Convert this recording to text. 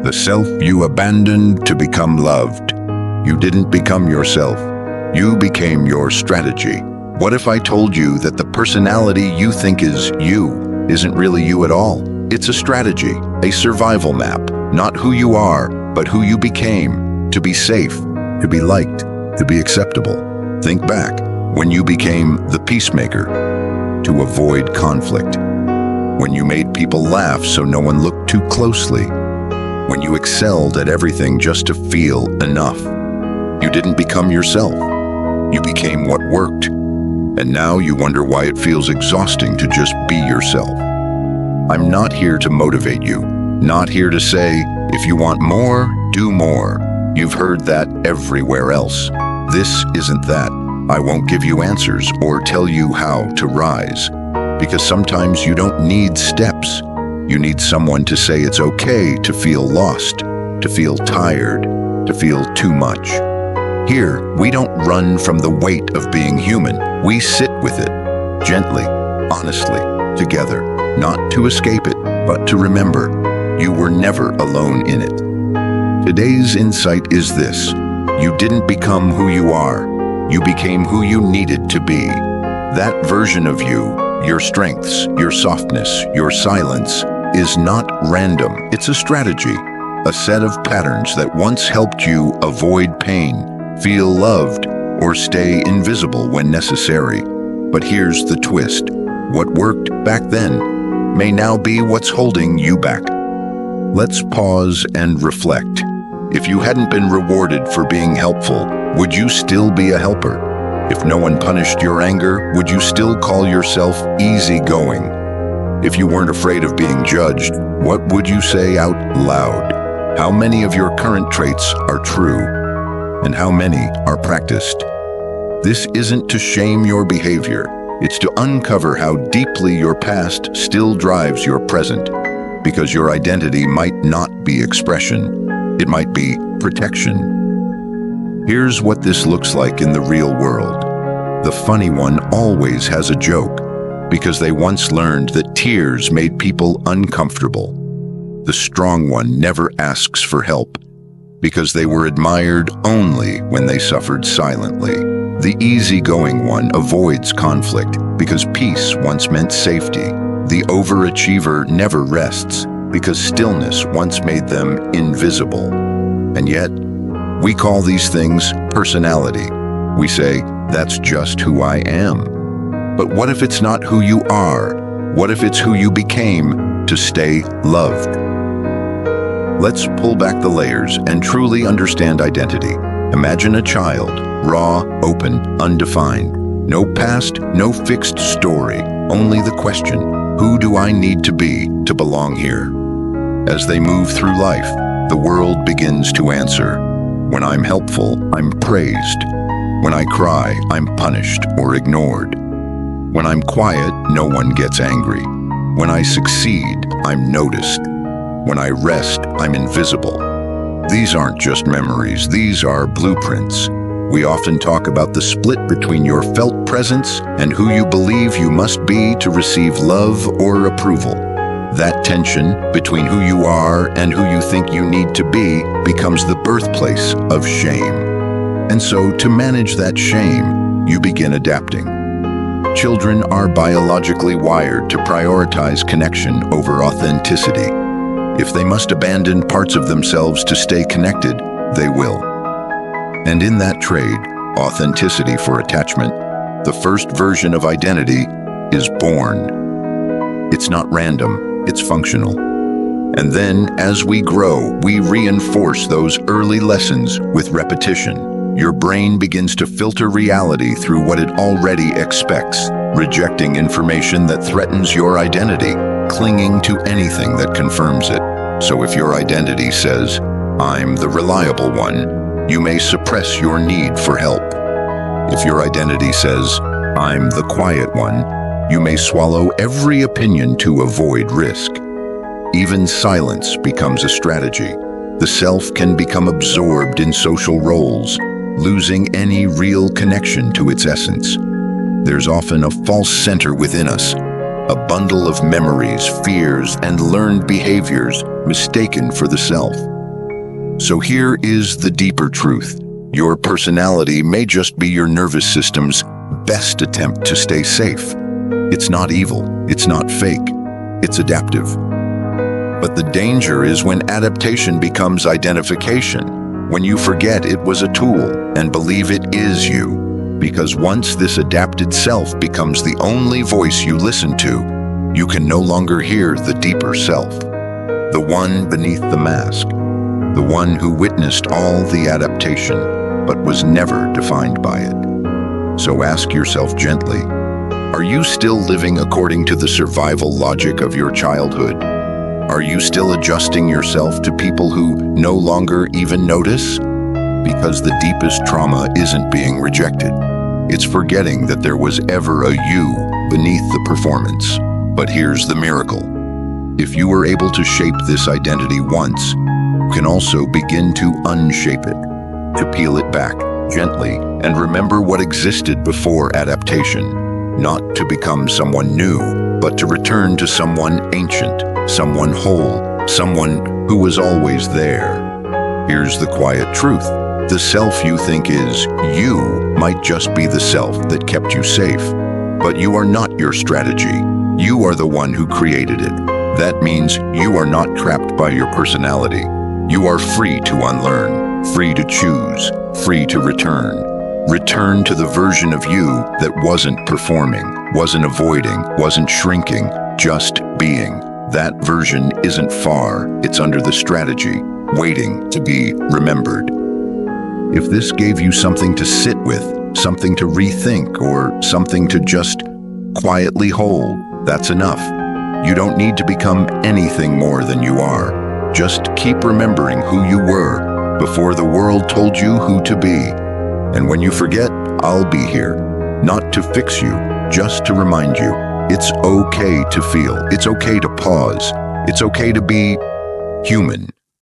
the self you abandoned to become loved. You didn't become yourself. You became your strategy. What if I told you that the personality you think is you isn't really you at all? It's a strategy, a survival map, not who you are, but who you became, to be safe, to be liked, to be acceptable. Think back, when you became the peacemaker, to avoid conflict. When you made people laugh so no one looked too closely. When you excelled at everything just to feel enough. You didn't become yourself. You became what worked. And now you wonder why it feels exhausting to just be yourself. I'm not here to motivate you, not here to say, if you want more, do more. You've heard that everywhere else. This isn't that. I won't give you answers or tell you how to rise. Because sometimes you don't need steps. You need someone to say it's okay to feel lost, to feel tired, to feel too much. Here, we don't run from the weight of being human. We sit with it, gently, honestly, together, not to escape it, but to remember you were never alone in it. Today's insight is this: you didn't become who you are. You became who you needed to be. That version of you, your strengths, your softness, your silence, is not random. It's a strategy, a set of patterns that once helped you avoid pain, feel loved, or stay invisible when necessary. But here's the twist. What worked back then may now be what's holding you back. Let's pause and reflect. If you hadn't been rewarded for being helpful, would you still be a helper? If no one punished your anger, would you still call yourself easygoing? If you weren't afraid of being judged, what would you say out loud? How many of your current traits are true? And how many are practiced? This isn't to shame your behavior. It's to uncover how deeply your past still drives your present. Because your identity might not be expression. It might be protection. Here's what this looks like in the real world. The funny one always has a joke, because they once learned that tears made people uncomfortable. The strong one never asks for help, because they were admired only when they suffered silently. The easygoing one avoids conflict, because peace once meant safety. The overachiever never rests, because stillness once made them invisible. And yet, we call these things personality. We say, that's just who I am. But what if it's not who you are? What if it's who you became to stay loved? Let's pull back the layers and truly understand identity. Imagine a child, raw, open, undefined. No past, no fixed story, only the question, who do I need to be to belong here? As they move through life, the world begins to answer. When I'm helpful, I'm praised. When I cry, I'm punished or ignored. When I'm quiet, no one gets angry. When I succeed, I'm noticed. When I rest, I'm invisible. These aren't just memories, these are blueprints. We often talk about the split between your felt presence and who you believe you must be to receive love or approval. That tension between who you are and who you think you need to be becomes the birthplace of shame. And so, to manage that shame, you begin adapting. Children are biologically wired to prioritize connection over authenticity. If they must abandon parts of themselves to stay connected, they will. And in that trade, authenticity for attachment, the first version of identity is born. It's not random, it's functional. And then, as we grow, we reinforce those early lessons with repetition. Your brain begins to filter reality through what it already expects, rejecting information that threatens your identity, clinging to anything that confirms it. So if your identity says, I'm the reliable one, you may suppress your need for help. If your identity says, I'm the quiet one, you may swallow every opinion to avoid risk. Even silence becomes a strategy. The self can become absorbed in social roles, losing any real connection to its essence. There's often a false center within us, a bundle of memories, fears, and learned behaviors mistaken for the self. So here is the deeper truth. Your personality may just be your nervous system's best attempt to stay safe. It's not evil, it's not fake, it's adaptive. But the danger is when adaptation becomes identification, when you forget it was a tool and believe it is you. Because once this adapted self becomes the only voice you listen to, you can no longer hear the deeper self, the one beneath the mask, the one who witnessed all the adaptation but was never defined by it. So ask yourself gently, are you still living according to the survival logic of your childhood? Are you still adjusting yourself to people who no longer even notice? Because the deepest trauma isn't being rejected. It's forgetting that there was ever a you beneath the performance. But here's the miracle. If you were able to shape this identity once, you can also begin to unshape it, to peel it back gently and remember what existed before adaptation, not to become someone new, but to return to someone ancient, someone whole, someone who was always there. Here's the quiet truth. The self you think is you might just be the self that kept you safe. But you are not your strategy. You are the one who created it. That means you are not trapped by your personality. You are free to unlearn, free to choose, free to return. Return to the version of you that wasn't performing, wasn't avoiding, wasn't shrinking, just being. That version isn't far, it's under the strategy, waiting to be remembered. If this gave you something to sit with, something to rethink, or something to just quietly hold, that's enough. You don't need to become anything more than you are. Just keep remembering who you were before the world told you who to be. And when you forget, I'll be here, not to fix you, just to remind you. It's okay to feel. It's okay to pause. It's okay to be human.